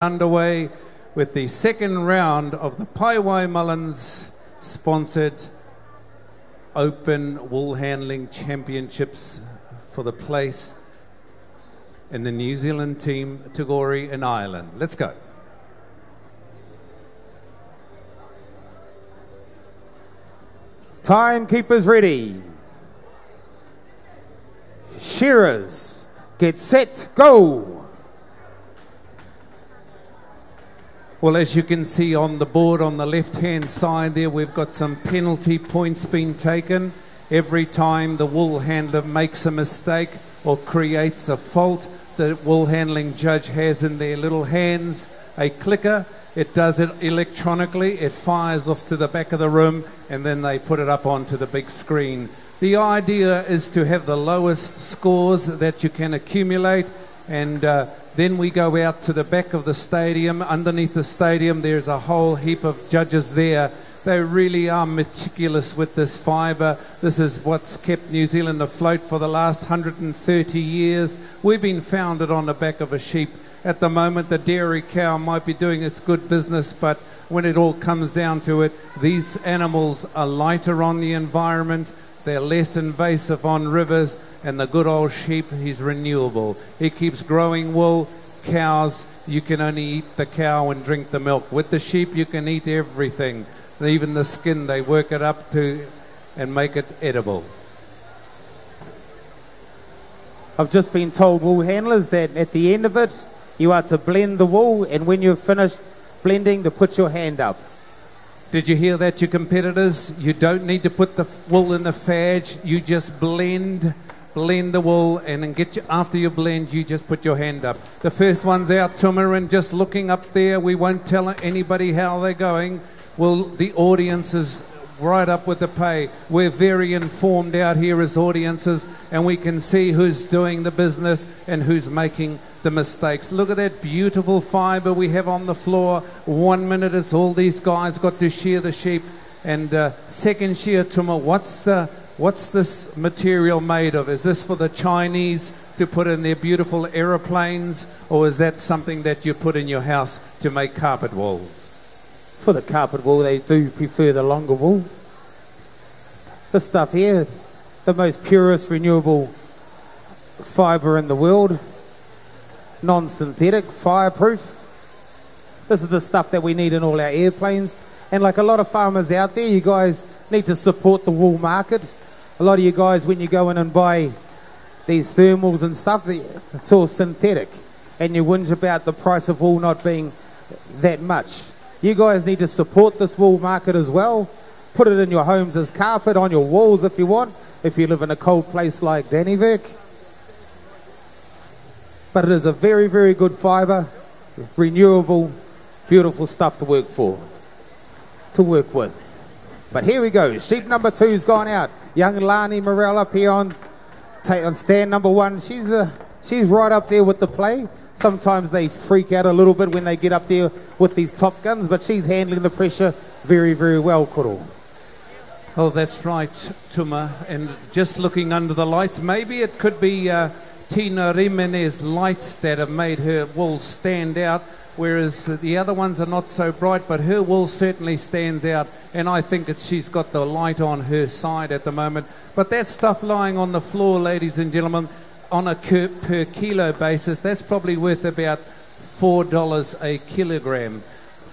Underway with the second round of the Paewai Mullins sponsored Open Woolhandling Championships for the place in the New Zealand team, Tagore in Ireland. Let's go. Timekeepers ready. Shearers, get set, go. Well, as you can see on the board on the left-hand side there, we've got some penalty points being taken. Every time the wool handler makes a mistake or creates a fault, the wool handling judge has in their little hands a clicker. It does it electronically. It fires off to the back of the room, and then they put it up onto the big screen. The idea is to have the lowest scores that you can accumulate, and then we go out to the back of the stadium. Underneath the stadium, there's a whole heap of judges there. They really are meticulous with this fibre. This is what's kept New Zealand afloat for the last 130 years. We've been founded on the back of a sheep. At the moment, the dairy cow might be doing its good business, but when it all comes down to it, these animals are lighter on the environment. They're less invasive on rivers. And the good old sheep, he's renewable. He keeps growing wool. Cows, you can only eat the cow and drink the milk. With the sheep, you can eat everything. Even the skin, they work it up to and make it edible. I've just been told, wool handlers, that at the end of it, you are to blend the wool, and when you've finished blending, to put your hand up. Did you hear that, you competitors? You don't need to put the wool in the fadge. You just blend the wool, and then after you blend, you just put your hand up. The first one's out, Tuma, and just looking up there, we won't tell anybody how they're going. Well, the audience is right up with the pay. We're very informed out here as audiences, and we can see who's doing the business and who's making the mistakes. Look at that beautiful fibre we have on the floor. 1 minute is all these guys got to shear the sheep. And second shear, Tuma, what's this material made of? Is this for the Chinese to put in their beautiful aeroplanes, or is that something that you put in your house to make carpet wool? For the carpet wool, they do prefer the longer wool. This stuff here, the most purest renewable fibre in the world, non-synthetic, fireproof. This is the stuff that we need in all our airplanes. And like a lot of farmers out there, you guys need to support the wool market. A lot of you guys, when you go in and buy these thermals and stuff, it's all synthetic. And you whinge about the price of wool not being that much. You guys need to support this wool market as well. Put it in your homes as carpet, on your walls if you want, if you live in a cold place like Dannyverk. But it is a very, very good fibre, renewable, beautiful stuff to work with. But here we go. Sheep number 2's gone out. Young Lani Morel up here on stand number 1. She's right up there with the play. Sometimes they freak out a little bit when they get up there with these top guns, but she's handling the pressure very, very well, Koro. Oh, that's right, Tuma. And just looking under the lights, maybe it could be Tina Rimenez lights that have made her wool stand out, whereas the other ones are not so bright, but her wool certainly stands out, and I think she's got the light on her side at the moment. But that stuff lying on the floor, ladies and gentlemen, on a per kilo basis, that's probably worth about $4 a kilogram.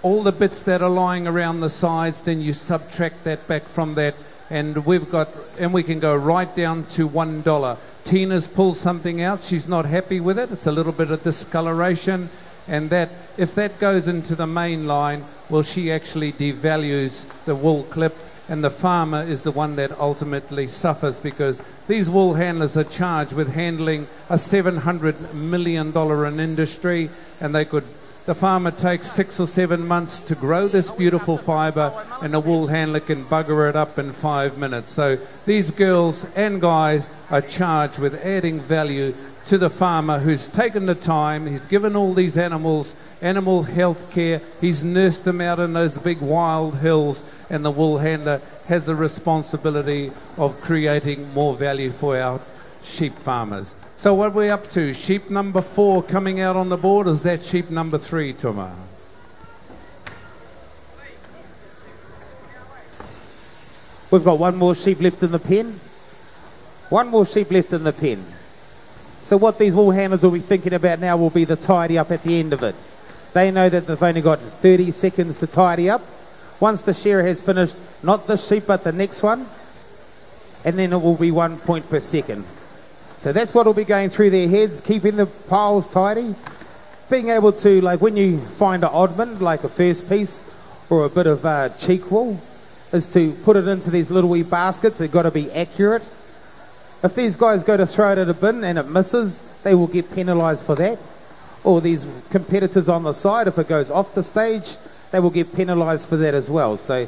All the bits that are lying around the sides, then you subtract that back from that, and we can go right down to $1. Tina's pulled something out. She's not happy with it. It's a little bit of discoloration. And that, if that goes into the main line, well, she actually devalues the wool clip, and the farmer is the one that ultimately suffers, because these wool handlers are charged with handling a $700 million in industry, and the farmer takes 6 or 7 months to grow this beautiful fibre, and the wool handler can bugger it up in 5 minutes. So these girls and guys are charged with adding value to the farmer who's taken the time. He's given all these animals animal health care. He's nursed them out in those big wild hills, and the wool handler has the responsibility of creating more value for our sheep farmers. So what are we up to? Sheep number 4 coming out on the board. Is that sheep number 3, Tuma? We've got one more sheep left in the pen. One more sheep left in the pen. So what these wool handlers will be thinking about now will be the tidy up at the end of it. They know that they've only got 30 seconds to tidy up. Once the shearer has finished, not this sheep but the next one, and then it will be 1 point per second. So that's what will be going through their heads, keeping the piles tidy, being able to, like when you find an oddman, like a first piece or a bit of cheek wool, is to put it into these little wee baskets. They've got to be accurate. If these guys go to throw it at a bin and it misses, they will get penalised for that. Or these competitors on the side, if it goes off the stage, they will get penalised for that as well. So,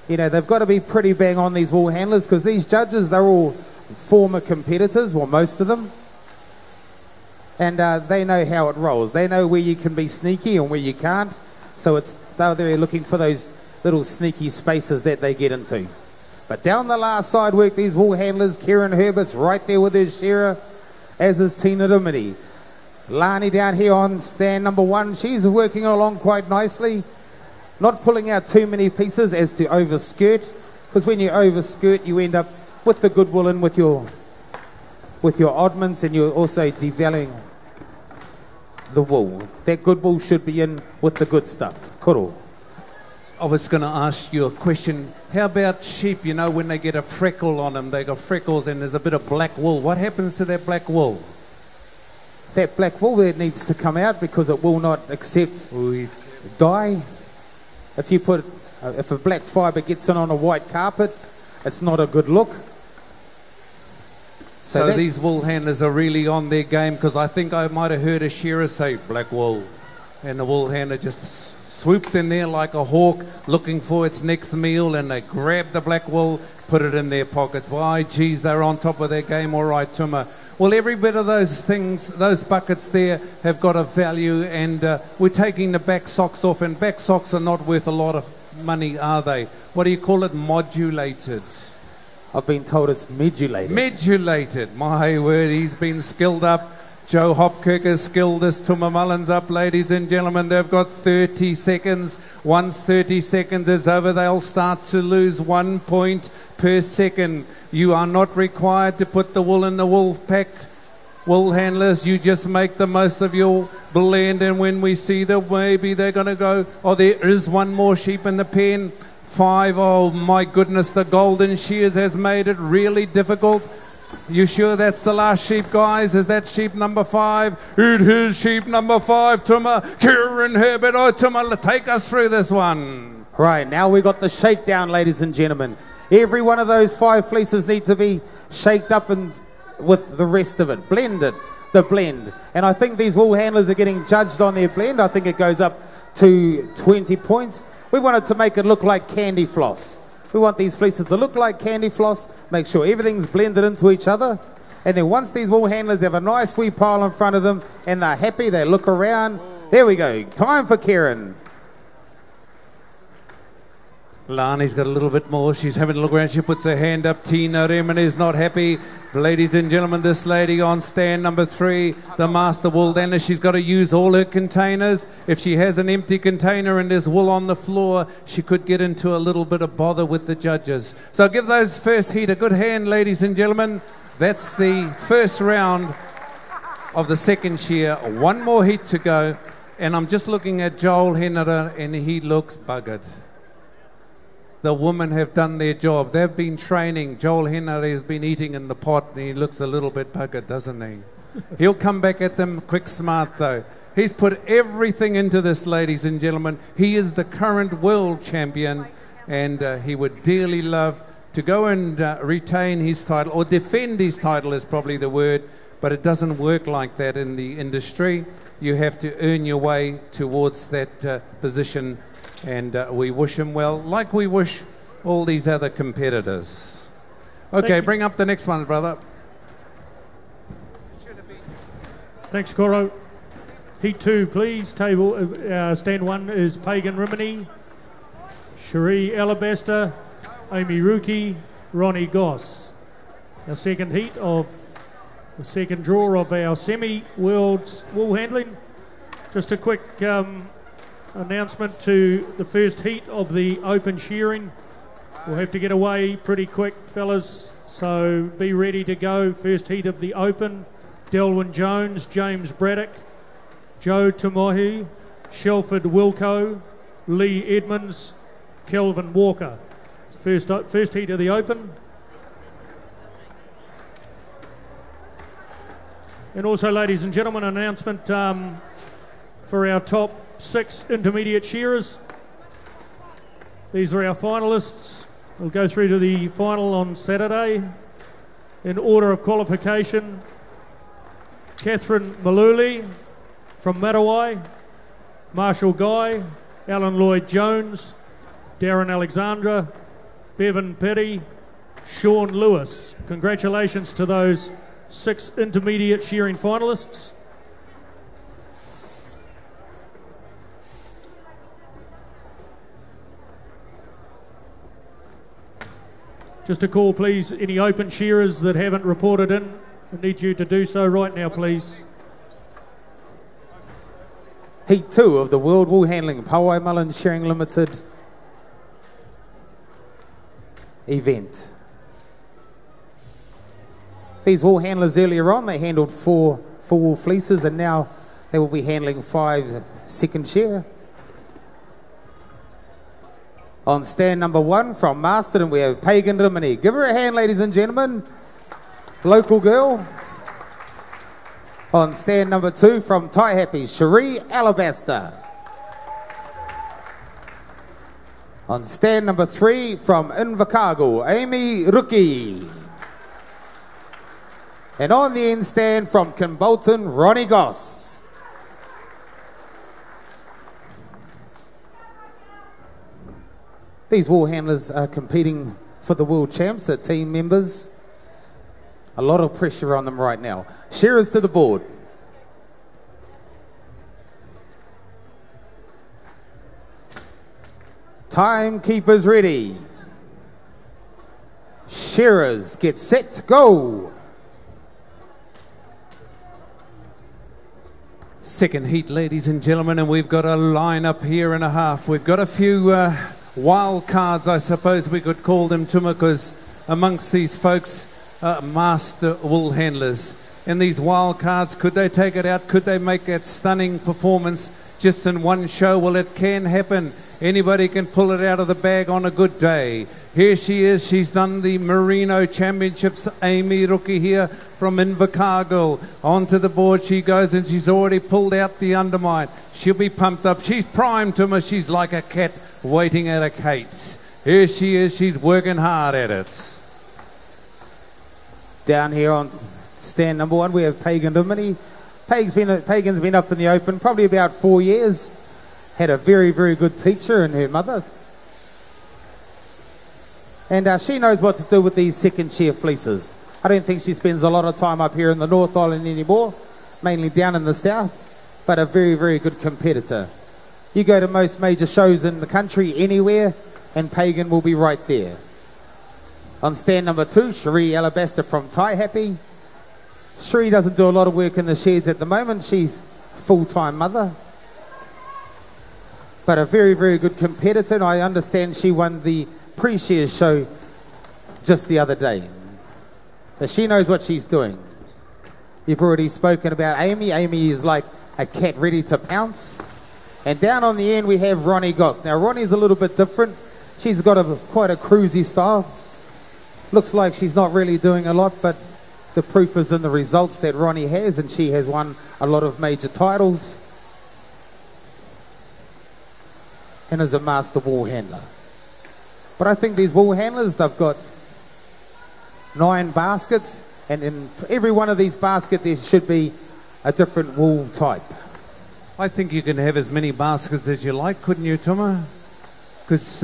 you know, they've got to be pretty bang on, these wool handlers, because these judges, they're all former competitors, well, most of them. And they know how it rolls. They know where you can be sneaky and where you can't. So they're looking for those little sneaky spaces that they get into. But down the last side work, these wool handlers, Kieran Herbert's right there with his shearer, as is Tina Dimity. Lani down here on stand number 1, she's working along quite nicely. Not pulling out too many pieces as to overskirt, because when you overskirt, you end up with the good wool in with your oddments, and you're also devaluing the wool. That good wool should be in with the good stuff. Koro. I was going to ask you a question. How about sheep, you know, when they get a freckle on them, they got freckles and there's a bit of black wool. What happens to that black wool? That black wool that needs to come out because it will not accept dye. If you put, if a black fibre gets in on a white carpet, it's not a good look. So these wool handlers are really on their game, because I think I might have heard a shearer say black wool, and the wool handler just swooped in there like a hawk looking for its next meal, and they grabbed the black wool, put it in their pockets. Why, geez, they're on top of their game. All right, Tuma. Well, every bit of those things, those buckets there have got a value, and we're taking the back socks off, and back socks are not worth a lot of money, are they? What do you call it? Modulated. I've been told it's medulated. Medulated. My word, he's been skilled up. Joe Hopkirk has skilled this Tuma Mullins up, ladies and gentlemen. They've got 30 seconds. Once 30 seconds is over, they'll start to lose 1 point per second. You are not required to put the wool in the wool pack. Wool handlers, you just make the most of your blend, and when we see that maybe they're going to go, oh, there is one more sheep in the pen. 5, oh my goodness, the Golden Shears has made it really difficult. You sure that's the last sheep, guys? Is that sheep number 5? It is sheep number 5, Tuma. Kieran Herbert, oh Tuma, take us through this one. Right, now we got the shakedown, ladies and gentlemen. Every one of those 5 fleeces need to be shaked up and with the rest of it, blended, the blend. And I think these wool handlers are getting judged on their blend. I think it goes up to 20 points. We wanted to make it look like candy floss. We want these fleeces to look like candy floss, make sure everything's blended into each other. And then once these wool handlers have a nice wee pile in front of them and they're happy, they look around. There we go. Time for Kieran. Lani's got a little bit more. She's having a look around. She puts her hand up. Tina Remen is not happy. Ladies and gentlemen, this lady on stand number 3, the Master Wool Danner, she's got to use all her containers. If she has an empty container and there's wool on the floor, she could get into a little bit of bother with the judges. So give those first heat a good hand, ladies and gentlemen. That's the first round of the second shear. One more heat to go. And I'm just looking at Joel Hennerer, and he looks buggered. The women have done their job. They've been training. Joel Henry has been eating in the pot, and he looks a little bit buggered, doesn't he? He'll come back at them quick smart, though. He's put everything into this, ladies and gentlemen. He is the current world champion, and he would dearly love to go and retain his title, or defend his title is probably the word, but it doesn't work like that in the industry. You have to earn your way towards that position. And we wish him well, like we wish all these other competitors. Okay, bring up the next one, brother. Thanks, Coro. Heat 2, please. Table stand 1 is Pagan Rimini, Cherie Alabaster, Amy Ruki, Ronnie Goss. Our second heat of the second draw of our semi-worlds wool handling. Just a quick announcement to the first heat of the open shearing. We'll have to get away pretty quick, fellas, so be ready to go. First heat of the open: Delwyn Jones, James Braddock, Joe Tumohi, Shelford Wilco, Lee Edmonds, Kelvin Walker. First heat of the open. And also, ladies and gentlemen, an announcement for our top 6 intermediate shearers. These are our finalists. We'll go through to the final on Saturday. In order of qualification: Catherine Maluli from Paewai, Marshall Guy, Alan Lloyd Jones, Darren Alexandra, Bevan Petty, Sean Lewis. Congratulations to those 6 intermediate shearing finalists. Just a call, please, any open shearers that haven't reported in. I need you to do so right now, please. Heat 2 of the World Wool Handling Paewai Mullins Shearing Limited event. These wool handlers earlier on, they handled 4 full wool fleeces, and now they will be handling 5 second shear. On stand number 1 from Masterton, we have Pagan Rimini. Give her a hand, ladies and gentlemen. Local girl. On stand number 2 from Taihape, Cherie Alabaster. On stand number 3 from Invercargill, Amy Rookie. And on the end stand from Kimbolton, Ronnie Goss. These wool handlers are competing for the world champs, they're team members. A lot of pressure on them right now. Shearers to the board. Timekeepers ready. Shearers get set, go. Second heat, ladies and gentlemen, and we've got a line up here and a half. We've got a few wild cards, I suppose we could call them, Tuma, because amongst these folks, master wool handlers. And these wild cards, could they take it out? Could they make that stunning performance just in one show? Well, it can happen. Anybody can pull it out of the bag on a good day. Here she is. She's done the Merino Championships. Amy Rookie here from Invercargill. Onto the board she goes, and she's already pulled out the undermine. She'll be pumped up. She's primed, Tuma. She's like a cat waiting at a cage. Here she is. She's working hard at it. Down here on stand number 1, we have Pagan Rimini. Pagan's been up in the open probably about 4 years. Had a very, very good teacher in her mother. And she knows what to do with these second shear fleeces. I don't think she spends a lot of time up here in the North Island anymore, mainly down in the south, but a very, very good competitor. You go to most major shows in the country, anywhere, and Pagan will be right there. On stand number 2, Cherie Alabaster from Taihape. Cherie doesn't do a lot of work in the sheds at the moment. She's full-time mother. But a very, very good competitor, and I understand she won the pre-shear show just the other day. So she knows what she's doing. You've already spoken about Amy. Amy is like a cat ready to pounce. And down on the end we have Ronnie Goss. Now Ronnie's a little bit different. She's got quite a cruisy style. Looks like she's not really doing a lot, but the proof is in the results that Ronnie has, and she has won a lot of major titles and is a master wool handler. But I think these wool handlers, they've got 9 baskets, and in every one of these baskets there should be a different wool type. I think you can have as many baskets as you like, couldn't you, Tuma? Because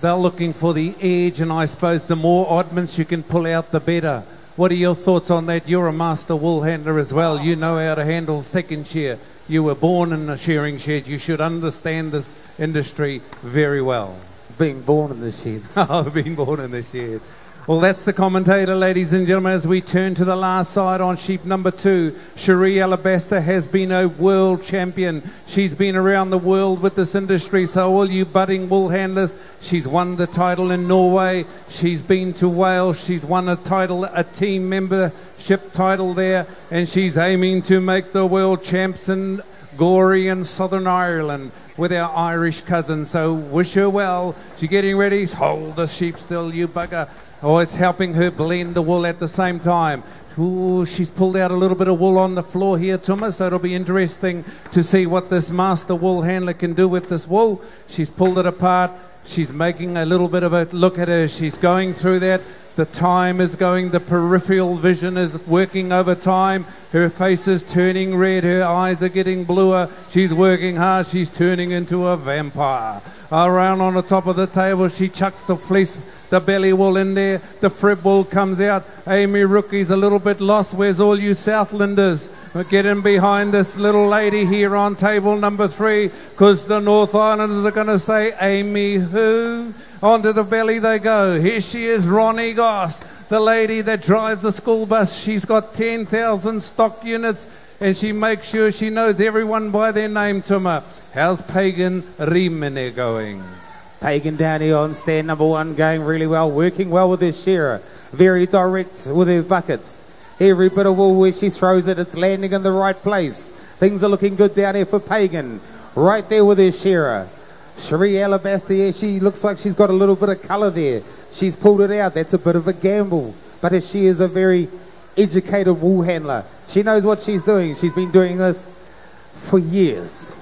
they're looking for the edge, and I suppose the more oddments you can pull out, the better. What are your thoughts on that? You're a master wool handler as well. You know how to handle second shear. You were born in a shearing shed. You should understand this industry very well. Being born in the sheds. Oh, being born in the shed. Well, that's the commentator, ladies and gentlemen, as we turn to the last side on sheep number 2. Cherie Alabaster has been a world champion. She's been around the world with this industry, so all you budding wool handlers, she's won the title in Norway. She's been to Wales. She's won a title, a team membership title there, and she's aiming to make the world champs in Glory in Southern Ireland with our Irish cousins. So wish her well. She's getting ready. Hold the sheep still, you bugger. Oh, it's helping her blend the wool at the same time. Ooh, she's pulled out a little bit of wool on the floor here, Tuma, so it'll be interesting to see what this master wool handler can do with this wool. She's pulled it apart. She's making a little bit of a look at her. She's going through that. The time is going. The peripheral vision is working over time. Her face is turning red. Her eyes are getting bluer. She's working hard. She's turning into a vampire. Around on the top of the table, she chucks the fleece, the belly wool in there. The frib wool comes out. Amy Rookie's a little bit lost. Where's all you Southlanders? Get in behind this little lady here on table number 3, because the North Islanders are going to say, Amy who? Onto the belly they go. Here she is, Ronnie Goss, the lady that drives the school bus. She's got 10,000 stock units, and she makes sure she knows everyone by their name, Tuma. How's Pagan Rimene going? Pagan down here on stand number 1, going really well, working well with his shearer. Very direct with her buckets. Every bit of wool where she throws it, it's landing in the right place. Things are looking good down here for Pagan. Right there with her shearer. Cherie Alabaster, yeah, she looks like she's got a little bit of colour there. She's pulled it out. That's a bit of a gamble. But she is a very educated wool handler. She knows what she's doing. She's been doing this for years.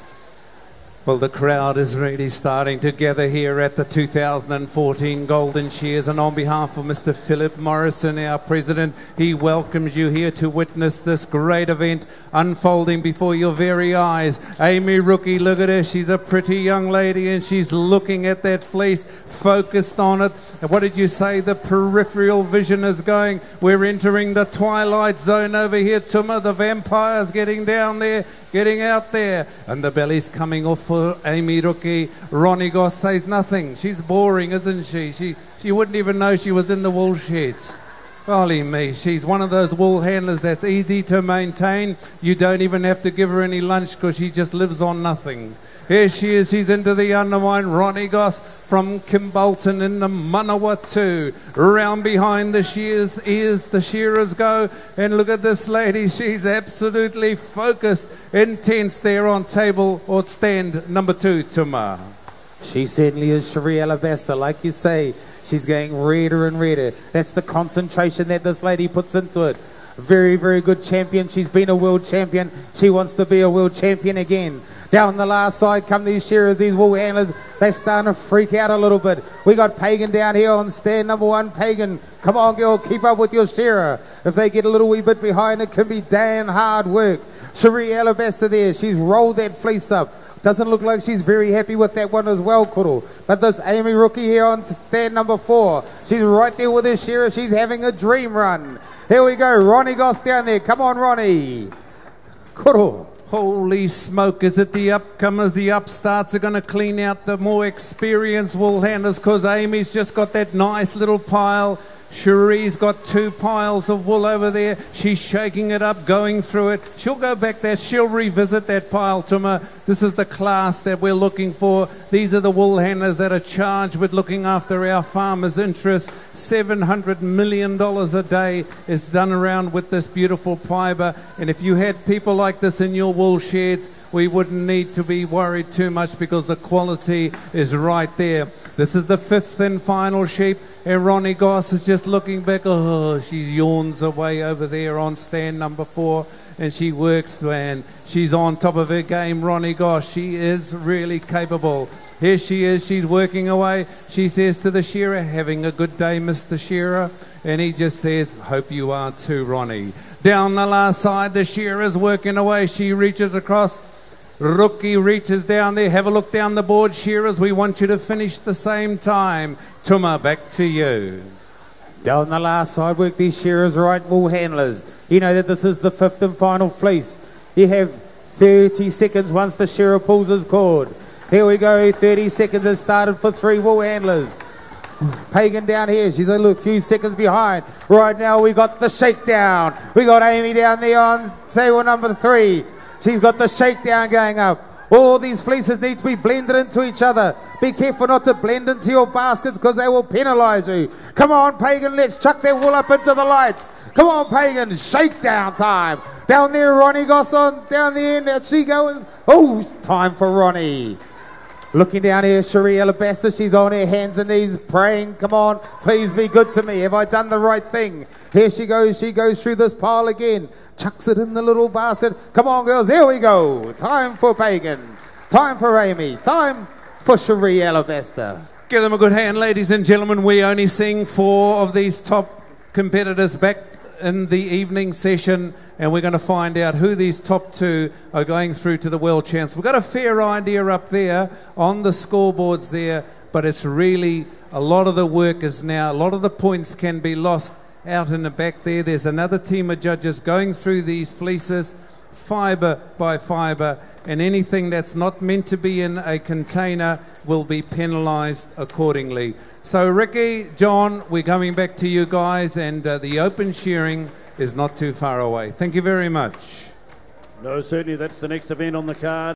Well, the crowd is really starting to gather here at the 2014 Golden Shears, and on behalf of Mr. Philip Morrison, our president, he welcomes you here to witness this great event unfolding before your very eyes. Amy Rookie, look at her. She's a pretty young lady, and she's looking at that fleece, focused on it. And what did you say? The peripheral vision is going. We're entering the twilight zone over here, Tuma. The vampire's getting down there, getting out there, and the belly's coming off for Amy Rookie. Ronnie Goss says nothing. She's boring, isn't she? She wouldn't even know she was in the wool sheds. Golly me, she's one of those wool handlers that's easy to maintain. You don't even have to give her any lunch because she just lives on nothing. Here she is, she's into the undermine. Ronnie Goss from Kimbolton in the Manawatu. Round behind the shears, ears, the shearers go. And look at this lady, she's absolutely focused, intense there on table or stand number 2, Tuma. She certainly is, Cherie Alabaster, like you say. She's getting redder and redder. That's the concentration that this lady puts into it. Very, very good champion. She's been a world champion. She wants to be a world champion again. Down the last side come these shearers, these wool handlers. They're starting to freak out a little bit. We got Pagan down here on stand number 1. Pagan, come on girl, keep up with your shearer. If they get a little wee bit behind, it can be damn hard work. Cherie Alabaster there, she's rolled that fleece up. Doesn't look like she's very happy with that one as well, Kuro. But this Amy Rookie here on stand number 4, she's right there with her shearer. She's having a dream run. Here we go, Ronnie Goss down there. Come on, Ronnie. Kuro. Holy smoke, is it the upcomers, the upstarts are going to clean out the more experienced wool handlers, because Amy's just got that nice little pile. Cherie's got 2 piles of wool over there. She's shaking it up, going through it. She'll go back there. She'll revisit that pile, Tuma. This is the class that we're looking for. These are the wool handlers that are charged with looking after our farmers' interests. $700 million a day is done around with this beautiful fibre. And if you had people like this in your wool sheds, we wouldn't need to be worried too much, because the quality is right there. This is the 5th and final sheep. And Ronnie Goss is just looking back. Oh, she yawns away over there on stand number 4. And she works, man. She's on top of her game, Ronnie Goss. She is really capable. Here she is. She's working away. She says to the shearer, having a good day, Mr. Shearer. And he just says, hope you are too, Ronnie. Down the last side, the shearer's working away. She reaches across. Rookie reaches down there. Have a look down the board, shearers. We want you to finish the same time. Tuma, back to you. Down the last side work, these shearers, right, wool handlers. You know that this is the 5th and final fleece. You have 30 seconds once the shearer pulls his cord. Here we go, 30 seconds has started for 3 wool handlers. Pagan down here, she's a few seconds behind. Right now we got the shakedown. We got Amy down there on table number 3. She's got the shakedown going up. All these fleeces need to be blended into each other. Be careful not to blend into your baskets because they will penalise you. Come on, Pagan, let's chuck that wool up into the lights. Come on, Pagan, shakedown time. Down there, Ronnie Gosson, down there, now she going. Oh, time for Ronnie. Looking down here, Cherie Alabaster, she's on her hands and knees praying, come on, please be good to me. Have I done the right thing? Here she goes through this pile again. Chucks it in the little basket. Come on, girls, here we go. Time for Pagan. Time for Amy. Time for Cherie Alabaster. Give them a good hand, ladies and gentlemen. We only seeing 4 of these top competitors back in the evening session, and we're going to find out who these top 2 are going through to the World Champs. We've got a fair idea up there on the scoreboards there, but it's really a lot of the work is now, a lot of the points can be lost out in the back there. There's another team of judges going through these fleeces fibre by fibre, and anything that's not meant to be in a container will be penalised accordingly. So Ricky, John, we're coming back to you guys, and the open shearing is not too far away. Thank you very much. No, certainly that's the next event on the card.